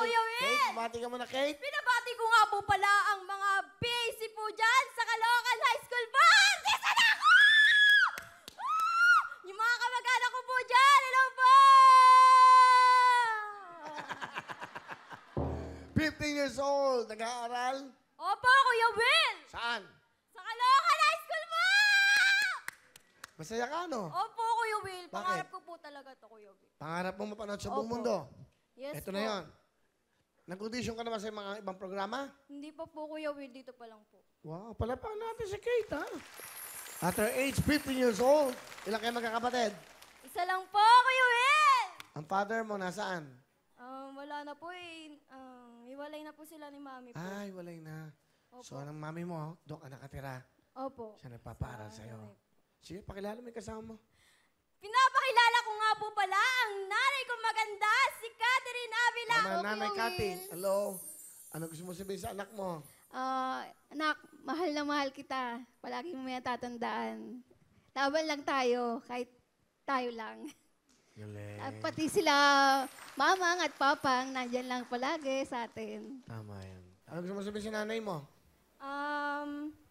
Kuya Will! Kate, bati ka muna, Kate. Pinabati ko nga po pala ang mga PAC po dyan sa Caloocan High School Band! Isa na ako! Ah! Yung mga kamag-anak ko po dyan, hello po! 15 years old, nag-aaral. Opo, Kuya Will! Saan? Sa Caloocan High School po! Masaya ka, no? Opo, Kuya Will. Pangarap ko po talaga to, Kuya Will. Pangarap mo mapanood sa buong Opo. mundo. Yes Ito po. na yon. Nag-audition ka naman sa mga ibang programa? Hindi pa po, Kuya Will. Dito pa lang po. Wow, palapakan natin si Kate, ha? At her age, 15 years old. Ilan kayo magkakapatid? Isa lang po, Kuya Will! Ang father mo nasaan? Wala na po eh. Iwalay na po sila ni Mami po. Ay, walay na. Opo. So, ang mami mo, doon ka nakatira. Opo. Siya nagpapaaral sa'yo. Sige, pakilala mo yung kasama mo. Pinapakilala ko nga po pala ang nanay kong maganda, si Catherine Avila. Mama, Nanay Cathy, hello. Ano gusto mo sabihin sa anak mo? Anak, mahal na mahal kita. Palagi mo yan tatandaan. Laban lang tayo, kahit tayo lang. Galing. At pati sila, mamang at papang, nandyan lang palagi sa atin. Tama yan. Ano gusto mo sabihin sa nanay mo?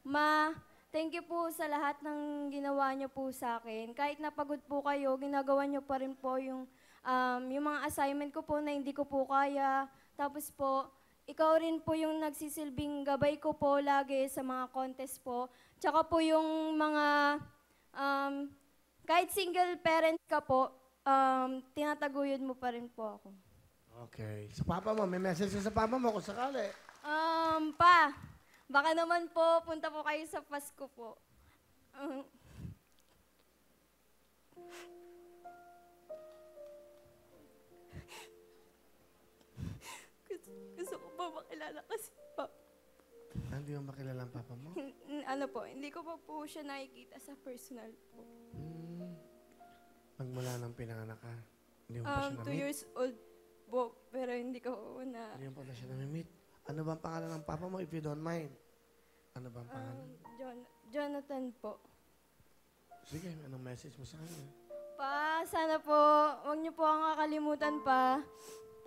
Ma, thank you po sa lahat ng ginawa niyo po sa akin. Kahit napagod po kayo, ginagawa niyo pa rin po yung mga assignment ko po na hindi ko po kaya. Tapos po, ikaw rin po yung nagsisilbing gabay ko po lagi sa mga contest po. Tsaka po yung mga, kahit single parent ka po, tinataguyod mo pa rin po ako. Okay. Sa papa mo, may message ka sa papa mo kung sakali. Pa, baka naman po, punta po kayo sa Pasko po. Gusto ko pa makilala kasi pa. Hindi mo makilala ang papa mo? Ano po, hindi ko pa po siya nakikita sa personal po. Magmula nang pinanganak ka, hindi mo pa siya 2 na-meet? years old po, pero hindi ko na... Hindi mo pa siya na-meet? Ano ba ang pangalan ng papa mo, if you don't mind? Ano ba ang pangalan? Jonathan po. Sige, anong message mo sa kanya? Pa, sana po, huwag niyo po ang kakalimutan pa.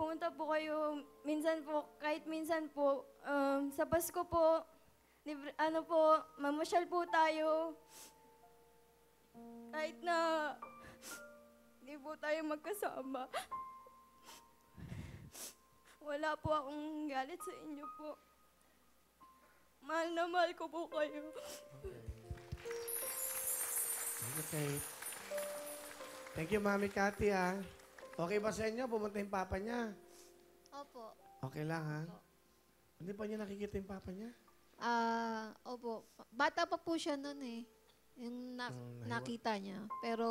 Pumunta po kayo, minsan po, kahit minsan po, sa Pasko po, libre, ano po, mamasyal po tayo. Kahit na hindi po tayo magkasama. Wala po akong galit sa inyo po. Mahal na mahal ko po kayo. Okay. Thank you, Mami Cathy, ha? Okay ba sa inyo? Pumunta yung papa niya? Opo. Okay lang, ha? Hindi pa niya nakikita yung papa niya? Opo. Bata pa po siya noon eh. Yung nakita niya. Pero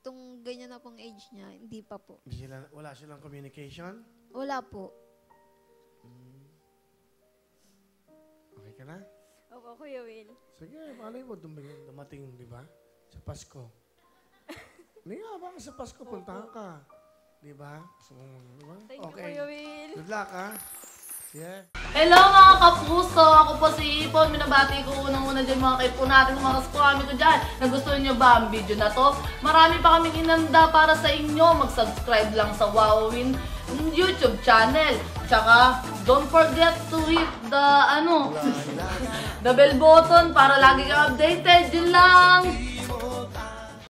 itong ganyan na pong age niya, hindi pa po. Wala silang communication? Wala po. Okay ka na? Opo, Kuya Will. Sige, malay mo dumating, di ba? Sa Pasko. Hindi nga, baka sa Pasko puntahan ka. Di ba? So, di ba? Thank you, Okay. Kuya Will. Good luck, ha? Yeah. Hello mga kapuso! Ako po si Ipon. Minabati ko unang-una dyan mga kaipo natin, mga kaskwami ko dyan. Nagustuhan nyo ba ang video na to? Marami pa kaming inanda para sa inyo. Mag-subscribe lang sa Wowin YouTube channel. Tsaka, don't forget to hit the, the bell button para lagi kang updated. Yun lang!